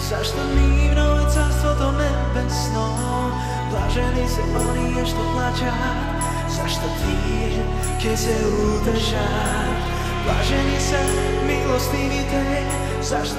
Zašto divno je carstvo to nebesno, blaženi se oni što plaćat. Zašto ti, keď se udržat, blaženi se milostivi te. Zašto ti...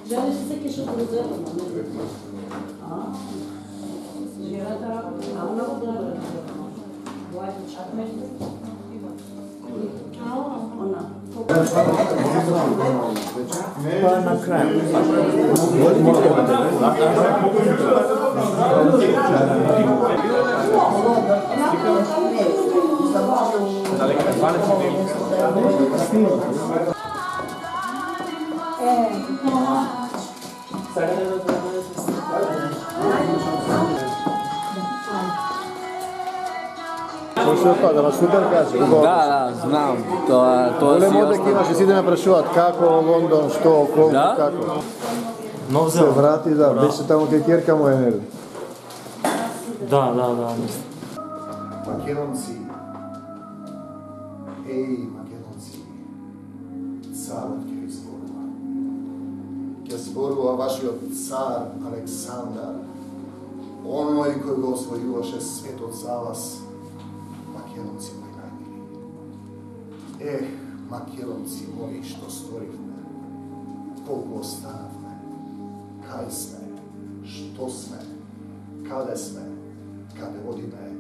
Želiš se kišu uzeti? Pa na kraju. Da vas super kaže. Da, znam. Volem odek imaš i si ide me prašovat kako London, što, koliko, kako. Se vrati, da, беше tamo kaj kjerka moja nervi. Da, mislim. Македонци, Македонци, царот ќе ви зборува. Ќе зборува вашиот цар Александар, оној кој го освојуваше светот за вас, Македонци мои најмили. Македонци мои, што сторивме, колку останавме, кај сме, што сме, каде одиме,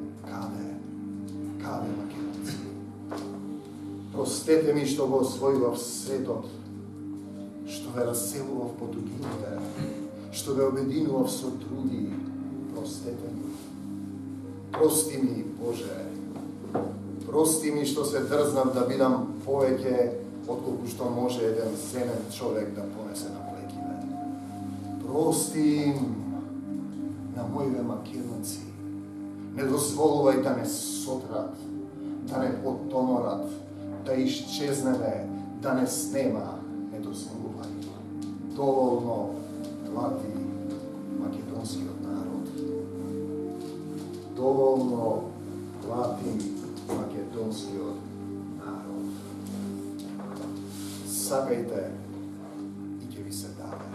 каде Македонци. Простете ми што го освојував светот, што ве раселував по тугините, што ве обединував со други. Простете ми. Прости ми, Боже. Прости ми што се дрзнав да бидам повеќе отколку што може еден земен човек да понесе на плеќиве. Прости им на моите Македонци. Не дозволувај да не сотрат, да не потоморат, да исчезнеме, да не снема, не дозволувај. Доволно плати македонскиот народ. Доволно плати македонскиот народ. Сакајте и ќе ви се даде.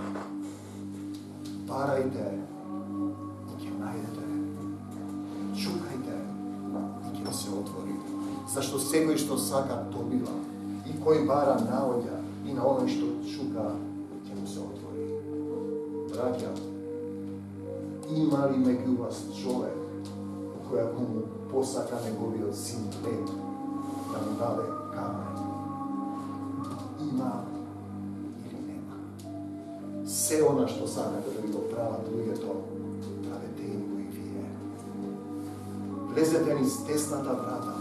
Барајте и ќе најдете. Чукајте и ќе се отвори. Зашто секој што сака добива, и кој бара наоѓа, и на оној што чука ќе му се отвори. Браќа, има ли меѓу вас човек кој ако му посака неговиот син леб, да му даде камен? Има или нема? Се она што сакате да ви го прават луѓето, правете им го и вие. Влезете низ тесната врата,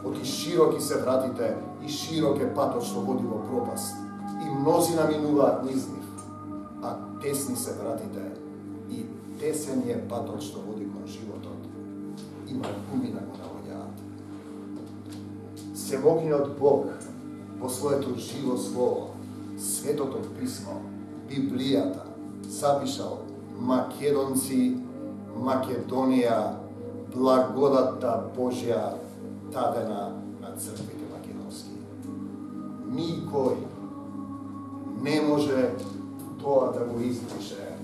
оти широки се вратите и широк е патот што води во пропаст, и мнозина минуваат низ нив, а тесни се вратите и тесен е патот што води кон животот, и малкумина го наоѓаат. Всемогниот Бог во своето живо слово, Светото писмо, Библијата, запишал Македонци, Македонија, благодатта Божја дадена на црквите македонски. Никој не може тоа да го избрише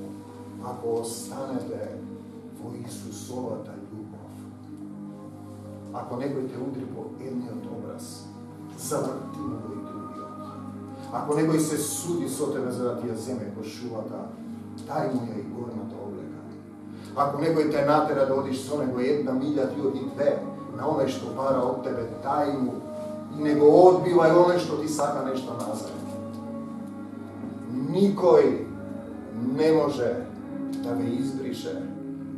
ако останете во Исусовата љубов. Ако некој те удри по едниот образ, заврти му го и другиот. Ако некој се суди со тебе за да ти ја земе кошулата, дај му ја и горната облека. Ако некој те натера да одиш со него 1 милја, ти оди 2, на оној што бара од тебе, дај му и не го одбивај оној што ти сака нешто назад. Никој не може да ве избрише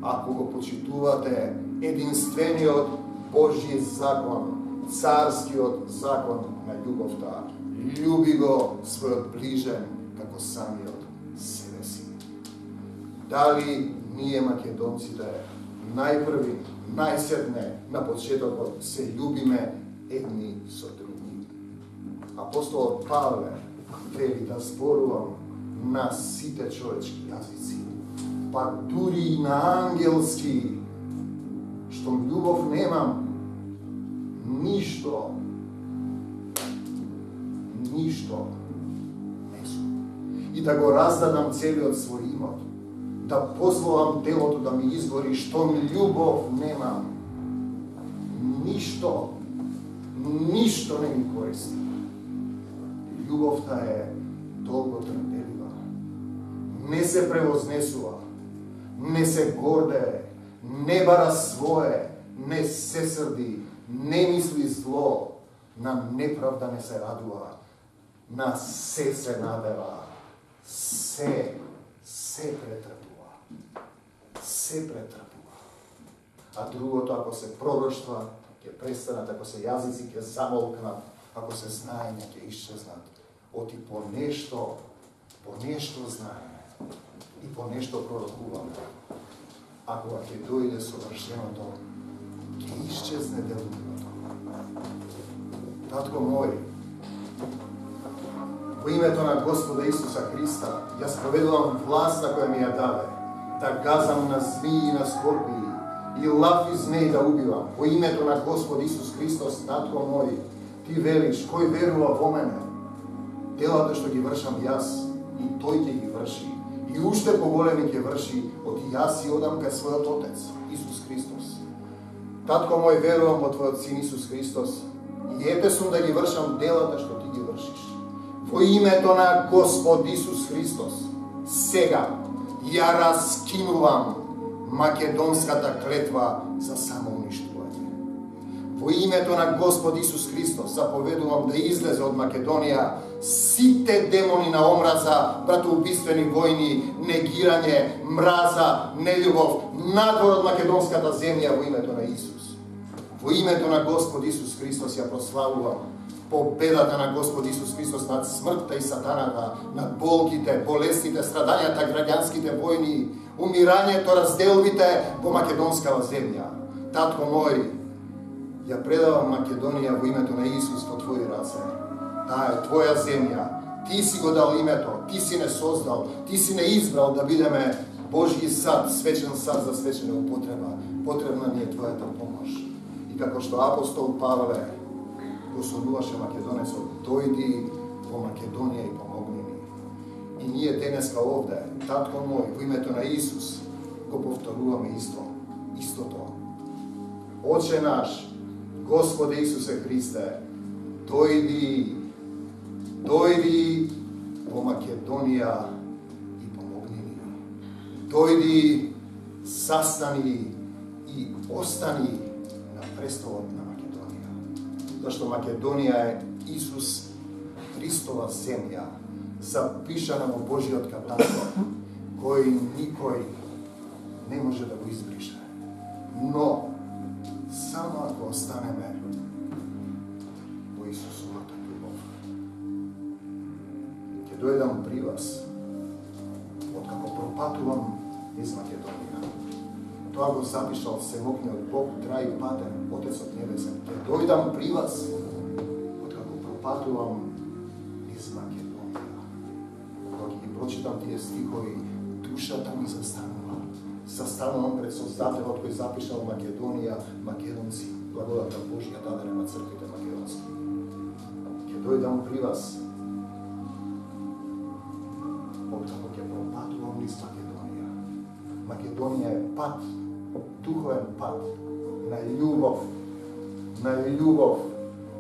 ако го почитувате единствениот Божји закон, царскиот закон на љубовта. Љуби го својот ближен како самиот себе си. Дали ние македонците најпрви, најсетне на почетокот се љубиме едни со други? Апостолот Павле вели да зборувам на сите човечки јазици, па дури и на ангелски, штом љубов немам, ништо не сум. И да го раздадам целиот свој имот, да позволам телото да ми изгори, штом љубов немам, ништо не ми користи. Љубовта е долготрпелива, не се превознесува, не се гордее, не бара свое, не се срди, не мисли зло, на неправда не се радува, на се надева, се претрпува. А другото, ако се пророштва, ќе престанат, ако се јазици ќе замолкнат, ако се знаења ќе исчезнат. Оти по нешто знаеме и по нешто пророкуваме. А кога ќе дојде совршеното, ќе исчезне делумното. Татко мој, во името на Господа Исуса Христа, јас поведувам власта која ми ја даде, да газам на змии и на скорпии и лав и змеи да убивам. Во името на Господ Исус Христос, Татко мој, ти велиш, кој верува во мене, делата што ги вршам јас, и тој ќе ги врши. И уште поголеми ќе врши, од јас и одам кај својот Отец, Исус Христос. Татко мој, верувам во Твојот Син Исус Христос, и ете сум да ги вршам делата што ти ги вршиш. Во името на Господ Исус Христос, сега ја раскинувам македонската клетва за самоуништување. Во името на Господ Исус Христос заповедувам да излезе од Македонија сите демони на омраза, братоубиствени војни, негирање, мраза, нељубов, надвор од македонската земја во името на Исус. Во името на Господ Исус Христос ја прославувам победата на Господ Исус Христос над смртта и сатаната, над болките, болестите, страдањата, граѓанските војни, умирањето, разделбите во македонскава земја. Татко мој, ја предавам Македонија во името на Исус во Твои раце. Таа е Твоја земја. Ти си го дал името, Ти си не создал, Ти си не избрал да бидеме Божји сад, свечен сад за свечена употреба. Потребна ни е Твојата помош. И како што апостол Павле го сонуваше македонецот, дојди во Македонија и помогни ни. И ние денеска овде, Татко мој, во името на Исус, го повторуваме истото. Отче наш, Господе Исусе Христе, дојди во Македонија и помогни ни. Дојди, застани и остани на престолот на Македонија. Зашто Македонија е Исус Христова земја, запишана во Божиот каталог, кој никој не може да го избрише. Но само ако останеме во Исусовата љубов. Ќе дојдам при вас, откако пропатувам из Македонија. Тоа го запишал всемогниот Бог, трај патен, Отецот Небесен. Ќе дојдам при вас, откако пропатувам pročitam tije stihovi, duša tam i zastanula. Zastanula pred Sozdateljom koji zapišao Makedonija, Makedonci, blagodata Božja dadene na crkvite makedonski. Kad dojdam pri vas, kako je propatila niz Makedonija. Makedonija je pad, duhoven pad, na ljubav,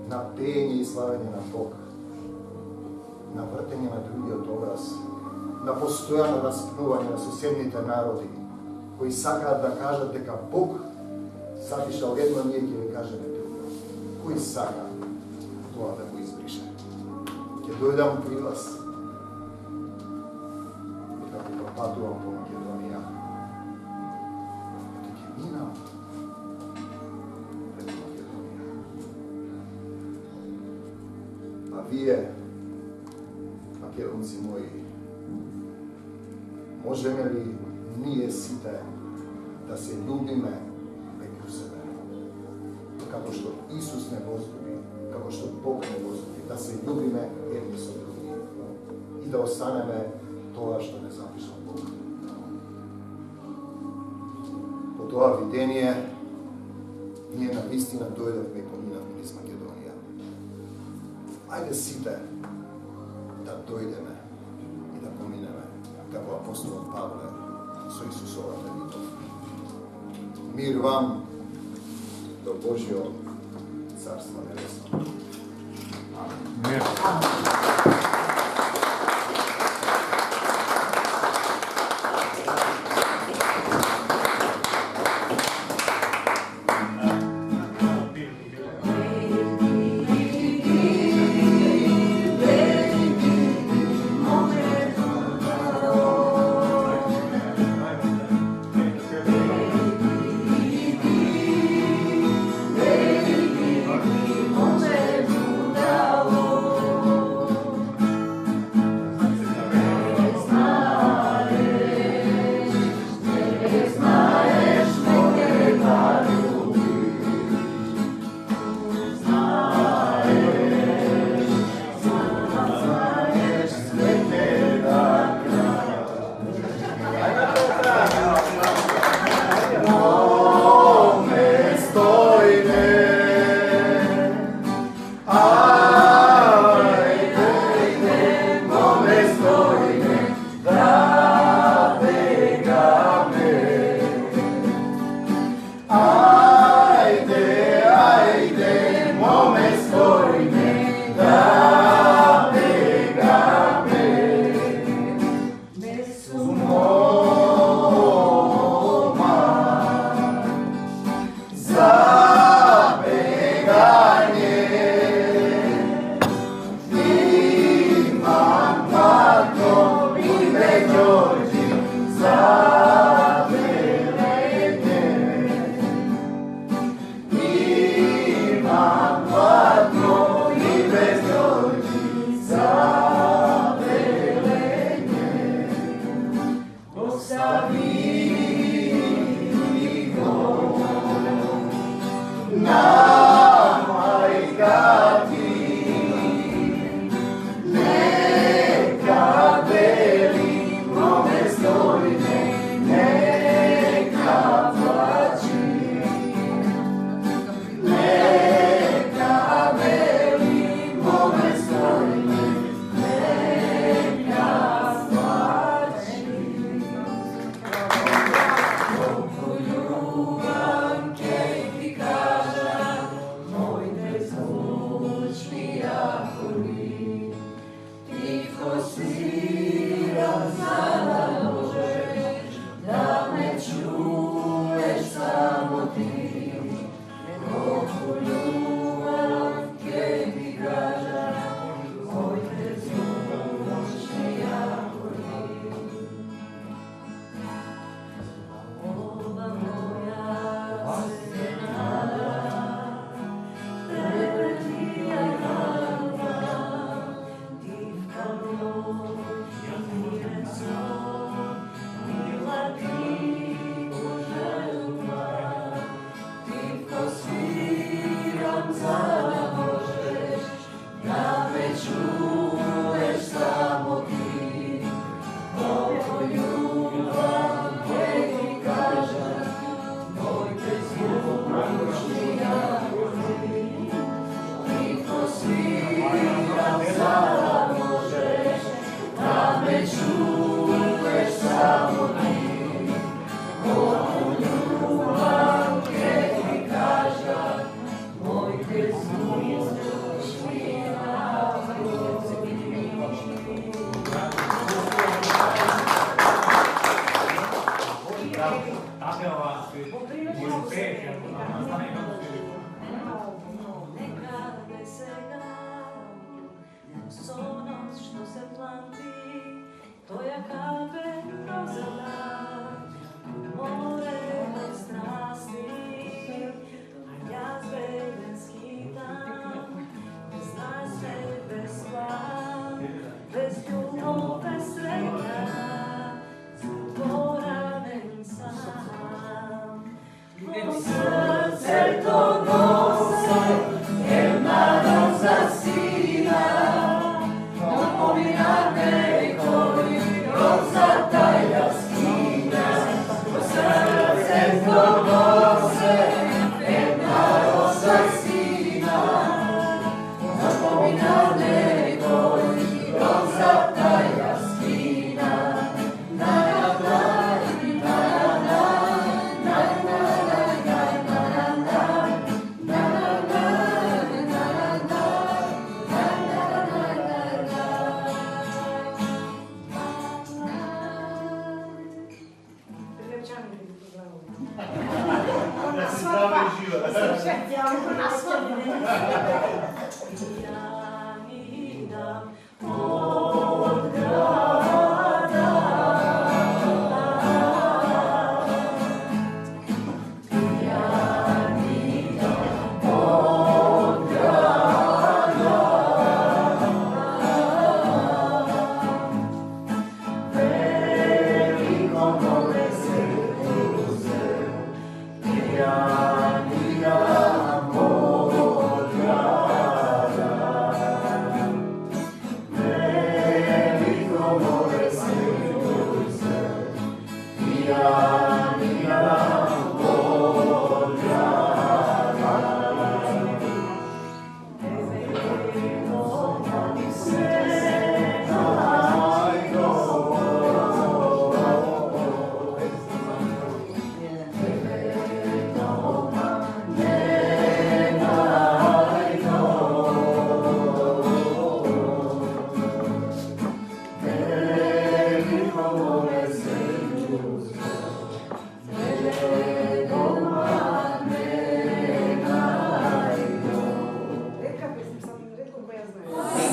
na penje i slavenje na Boga, na vrtenje na drugi obraz, na postojano raspnuvanje na susjednite narodi, koji sakad da kažete ka Bog zapišao jedno lijek ili kaže ne drugo. Koji sakad to da go izbriše. Kad dojdam pri vas, kako propatuvam po Makedonija, tek je minao pred Makedonija. A vije, Makedonci moji, možeme li nije site da se ljubime među sebe? Kako što Isus ne возлюbi, kako što Bog ne возлюbi, da se ljubime jedni sa drugim i da ostaneme toga što ne zapišao Bog. Po toga videnje nije nam istina dojde me pominati iz Makedonija. Ajde site da dojdeme i da pomineme kako apostol Pavle su Isusova velitov. Mir vam do Božjog carstva nebesnog. Amen.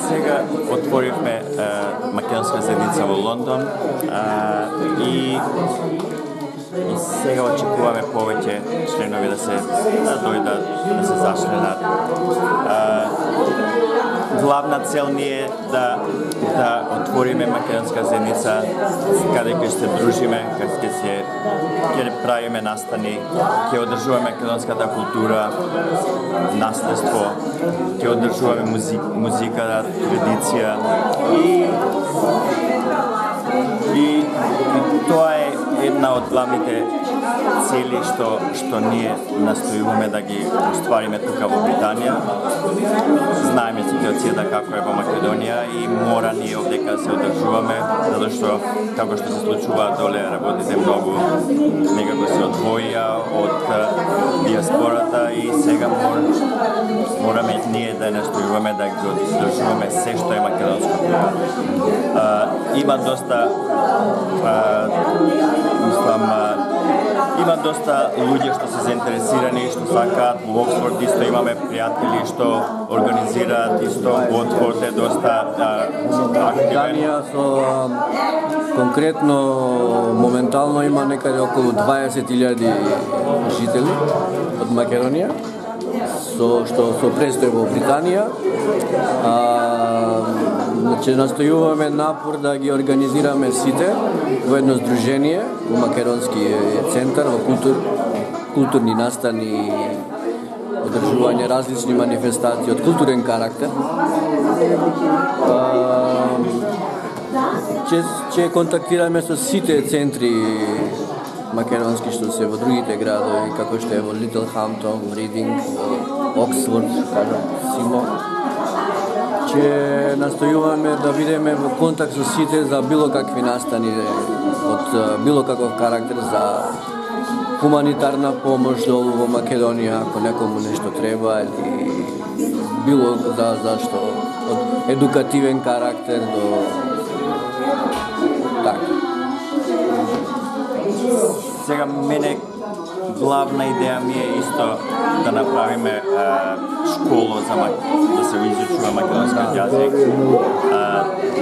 Сега отворивме македонска заедница во Лондон и сега очекуваме повеќе членови да дојдат, да се зачленат. Главна цел ни е да отвориме македонска заедница каде ќе се дружиме, каде ќе правиме настани, ќе одржуваме македонската култура, наследство, ќе одржуваме музика, традиција и тоа е една од главните цели што ние настојуваме да ги оствариме тука во Британија. Знаеме ситуацијата како е во Македонија и мора ние овдека се одржуваме, затоа што како што се случува доле работите многу некако се одвоија од диаспората и сега мораме ние да настојуваме да ги одржуваме се што е македонско тука. Има доста има доста луѓе што се заинтересирани, што сакаат. Во Оксфорд исто имаме пријатели што организираат исто. Уотфорд е доста активен. Конкретно, моментално има некаде околу 20.000 жители од Македонија, што со престој во Британија. Значи, настојуваме напор да ги организираме сите во едно здружение, во Македонски центар, во културни настани, одржување различни манифестации од културен карактер. Ќе контактираме со сите центри македонски што се во другите градови, како што е во Литлхамптон, Ридинг, Оксфорд, Симо. Ќе настојуваме да бидеме во контакт со сите за било какви настани од било каков карактер, за хуманитарна помош долу во Македонија, ако некому нешто треба, или било за што од едукативен карактер до така. Сега мене главна идеја ми е исто да направиме школа да се изучува македонски јазик.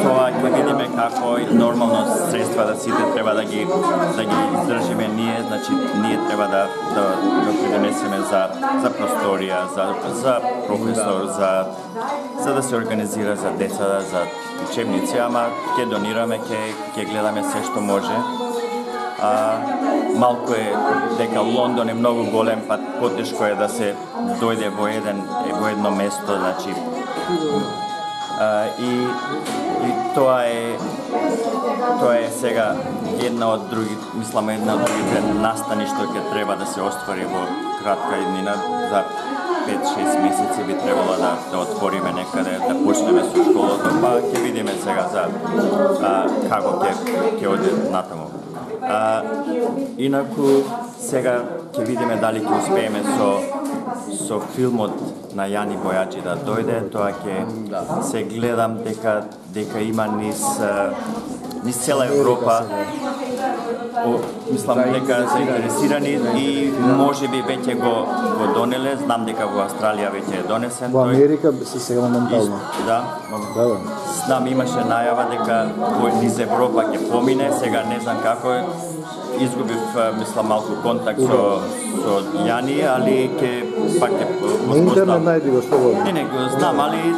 Тоа ќе видиме како нормално средства да сите треба да ги издржиме ние, значи ние треба да придонесеме за просторија, за професор, за да се организира за деца, за учебници, ама ќе донираме, ќе гледаме се што може. Малку е дека Лондон е многу голем, па потешко е да се дојде во едно место, значи и тоа е сега една од другите настани што ќе треба да се оствари во кратка иднина. За 5-6 месеци би требало да отвориме некаде, да почнеме со школата, па ќе видиме сега за како ќе оде натаму. Инаку сега ќе видиме дали ќе успееме со филмот на Јани Бојаджи да дојде. Тоа ќе се гледам дека има низ цела Европа. Мислам дека заинтересирани и можеби веќе го донеле. Знам дека во Австралија веќе е донесен. Во Америка се сега моментално. Да. Знам, имаше најава дека низ Европа ќе помине, сега не знам како е. Изгубив, мислам, малку контакт со Јани, али пак ќе На интернет најди го слободно. Не го знам, али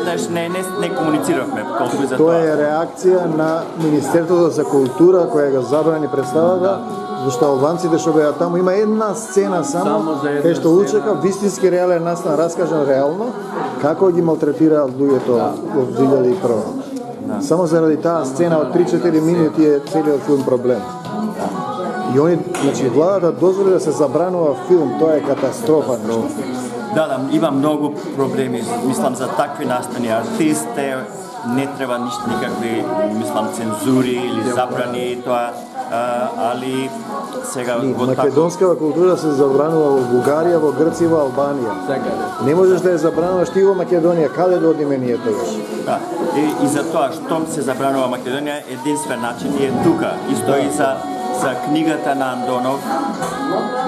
не комунициравме колку и за Тоа е реакција на Министерството за култура која го забрани представата, зашто албанците што беа таму има една сцена само кај што учека вистински реален настан раскажан реално како ги малтретираат луѓето во 2001. Само заради таа сцена од 3-4 минути е целиот филм проблем. И они, значи, владата дозволи да се забранува филм, тоа е катастрофа. Да, има многу проблеми, мислам, за такви настани. Артисте не треба никакви, мислам, цензури или забрани, тоа, али сега македонскава култура се забранува во Бугарија, во Грција, во Албанија. Не можеш да ја забрануваш ти во Македонија, каде да одиме ние тогаш? Да, и за тоа што се забранува Македонија, единствен начин е тука. Исто и за книгата на Андонов,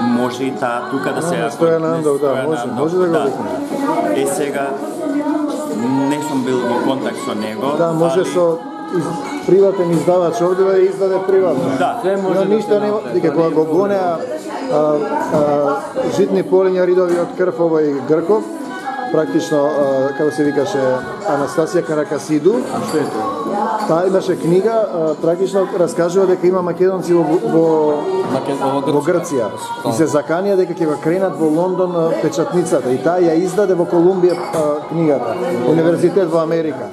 може и таа тука да се... Стојан Андов, да, може да го викне. Сега, не сум бил во контакт со него. Да, може со приватен издавач овде да издаде приватно. Да. Но ништо не... Дека кога го гонеа житни полиња ридови од крв овој Грков, практично, како се викаше, Анастасија Каракасиду, таа имаше книга, практично раскажува дека има македонци во Грција. И се заканија дека ќе го кренат во Лондон печатницата. И таа ја издаде во Колумбија книгата, Универзитет во Америка.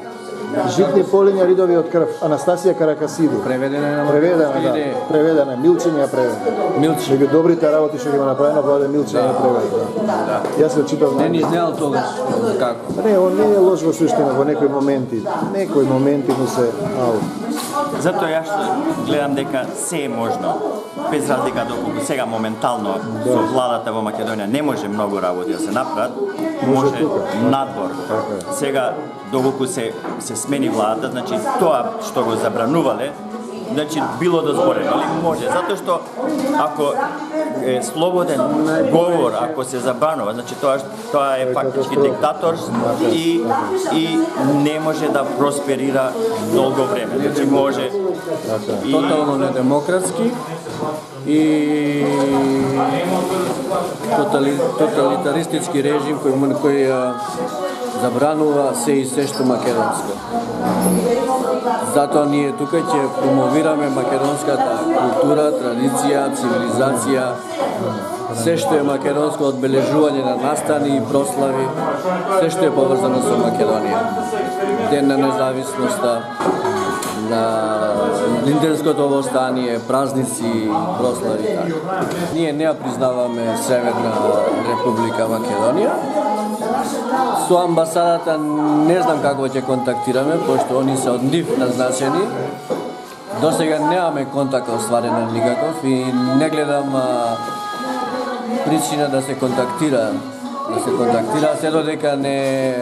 Житни полиња ридови од крв, Анастасија Каракасиду. Преведена, преведена, Милчин ја преведе. Милчин. Меѓу добрите работи што ги направено, Владе Милчин ја преведе. Јас се читав. Не ни знаел тогаш како. Не, он не е лош во суштина во некои моменти. Некои моменти му се Затоа јас гледам дека се е можно. Без разлика доколку сега моментално со владата во Македонија не може многу работи да се направат, може надвор. Сега доколку се смени владата, значи тоа што го забранувале, значи било дозволено, али може, затоа што ако е слободен говор, ако се забранува, значи тоа е фактички диктатор и не може да просперира долго време. Значи може тотално недемократски и тоталитаристички режим кој забранува се и се што македонско. Затоа ние тука ќе промовираме македонската култура, традиција, цивилизација, се што е македонско, одбележување на настани и прослави, се што е поврзано со Македонија. Ден на независноста, на Линденското востание, празници, прослави. Ние не ја признаваме Северна Република Македонија. Со амбасадата не знам како ќе контактираме, пошто они се од нив назначени. До сега немаме контакт остварен никаков и не гледам причина да се контактира. Се додека не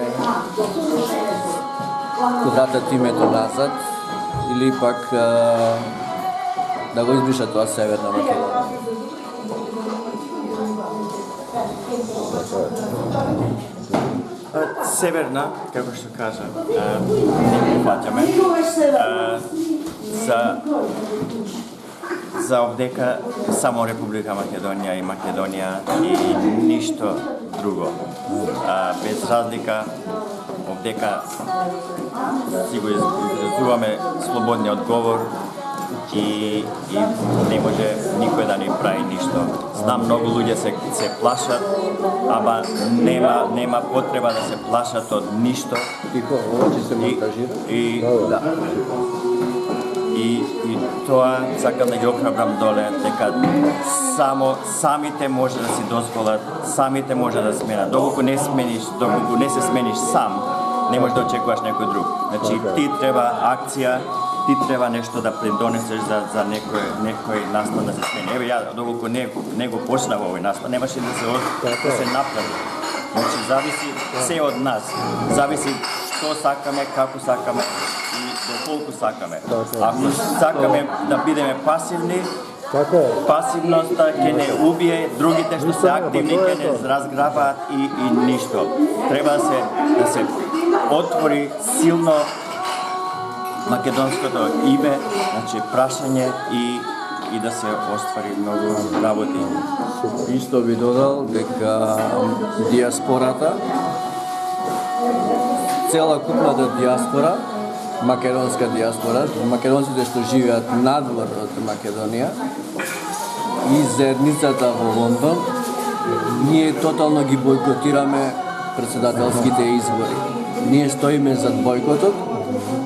вратат името назад или пак да го избришат тоа Северна Македонија. северна, како што кажа, не прифаќаме, за овдека само Република Македонија и Македонија и ништо друго. Без разлика, овдека си го изразуваме слободниот говор и не може никој да ни прави ништо. Знам, многу луѓе се плашат, ама нема потреба да се плашат од ништо. Тихо, ова ќе се монтажира. И тоа сакам да ги охрабрам доле, дека самите може да си дозволат, самите може да сменат. Доколку не се смениш сам, не можеш да очекуваш некој друг. Значи, ти треба акција, ти треба нешто да придонесеш за некој настан да се смени. Еве ја, доколку не го почнав овој настан, немаше да се направи. Значи, зависи се од нас. Зависи што сакаме, како сакаме и доколку сакаме. Ако сакаме да бидеме пасивни, пасивноста ќе не убие, другите што се активни ќе не разграбаат и ништо. Треба да се отвори силно македонското име, значи прашање и да се оствари многу работи. Исто би додал дека диаспората, целокупната диаспора, македонска диаспора, македонците што живеат надвор од Македонија и заедницата во Лондон, ние тотално ги бойкотираме председателските избори. Ние стоиме зад бойкотот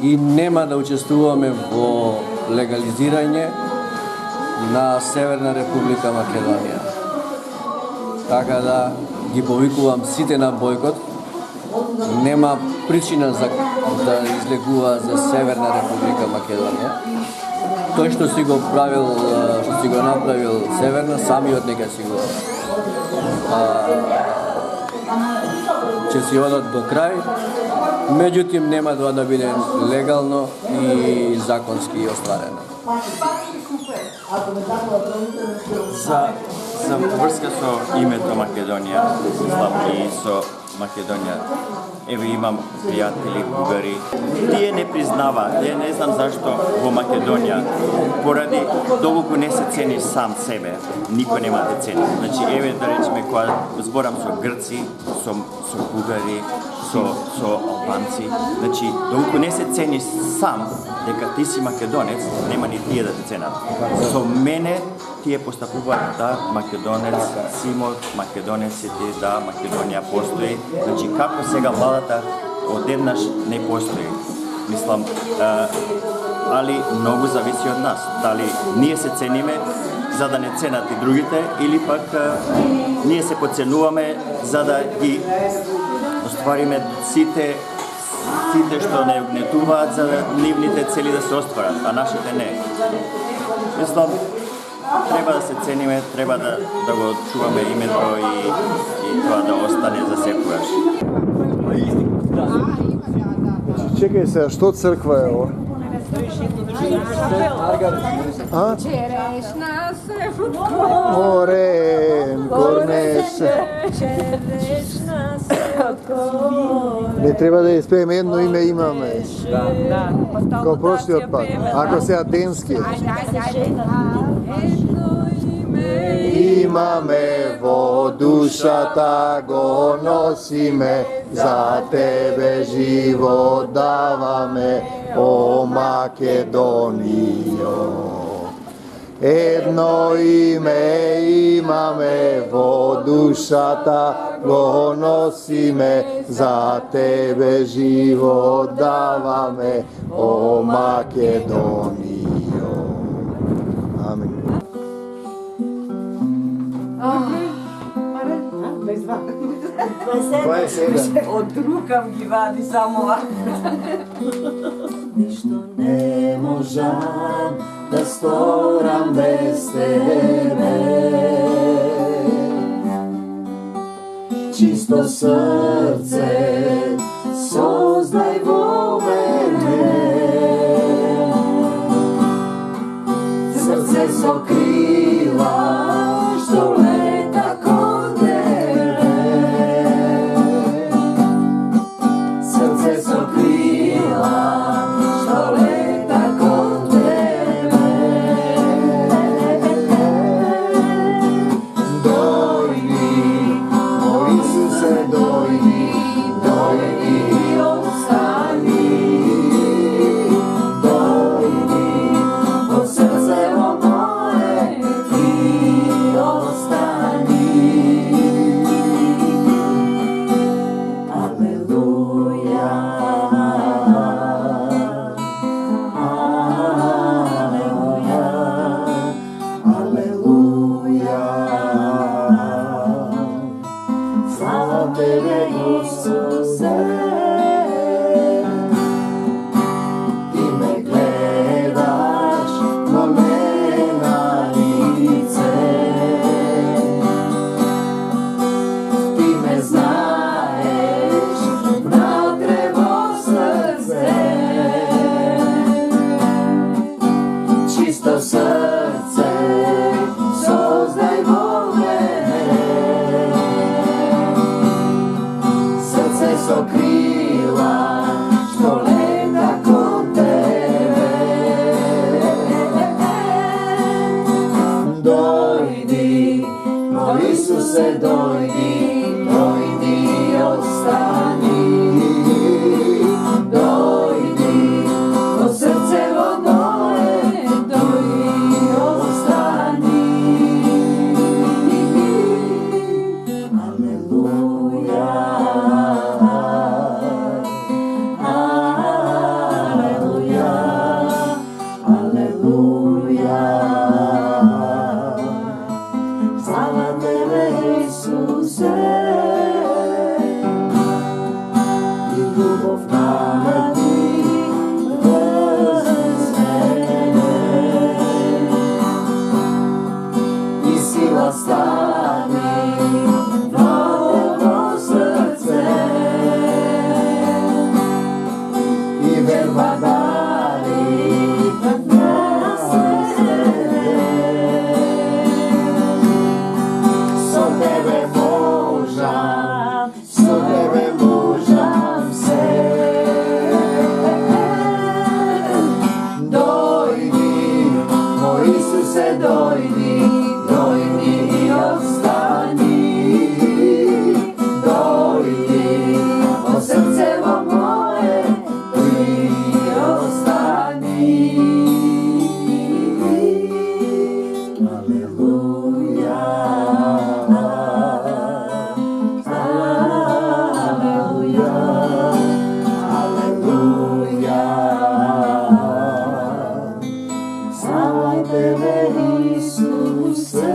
и нема да учествуваме во легализирање на Северна Република Македонија. Така да ги повикувам сите на бойкот. Нема причина за да излегува за Северна Република Македонија. Тој што си го направил Северна, самиот нека си го ќе си одат до крај. Меѓутоа нема да биде легално и законски остварено. За врска со името Македонија, и со Македонија, еве имам пријатели бугари. Тие не признаваат, не знам зашто во Македонија, поради доколку не се цениш сам себе, никој нема да цени. Значи, еве да речеме, кога зборам со грци, со бугари, со албанци, значи, доколку не се цениш сам, дека ти си македонец, нема ни тие да те ценат. Со мене тие постапуваат да македонец симо, македонеците, да Македонија постои. Значи, како сега владата одеднаш не постои. Мислам, али многу зависи од нас. Дали ние се цениме за да не ценат и другите, или пак ние се поценуваме за да ги оствариме сите што не угнетуваат за да нивните цели да се остварат, а нашите не. Мислам, треба да се цениме, треба да го чуваме името и тоа да остане за секогаш. Чекај се, што црква е ова? Черешна се Орен, корнеше. Черешна се откоре. Не треба да испееме едно име имаме. Као прошлиот пат. Ако се атенски. Едно име Имаме во душата, го носиме, за тебе живот даваме, о Македонијо. Едно име имаме во душата, го носиме, за тебе живот даваме, о Македонијо. Амин. Кој е сега? Од рукав ги вади само Ништо не можам да сторам без тебе. Чисто срце создај во мене. Срце со крила што лета кон тебе. Isuse, dojdi, dojdi i ostani. Dojdi, od srce od moje, dojdi i ostani. Aleluja, aleluja, aleluja. Slava tebe, Isuse, i ljubav nama ti vzmene, i sila slavi ovo srce, i verba dari na srce. So tebe možam se. Dojdi, moj Isuse, dojdi, dojdi i ostani. Dojdi, od srcevo moje, dojdi i ostani. Aleluja, aleluja, aleluja. Slava tebe, Isuse.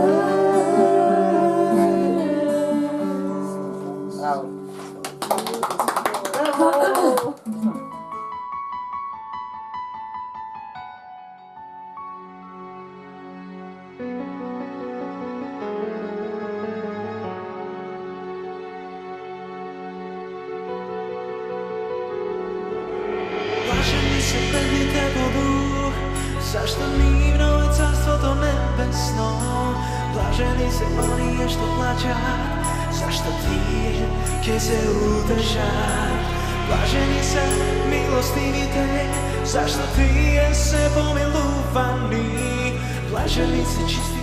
Blaženi se prednite vodu, zašto mirno je carstvo to nebesno. Blaženi se oni je što plaćat, zašto ti će se utešat. Blaženi se milostivi te, zašto ti je se pomiluvani. Blaženi se čisti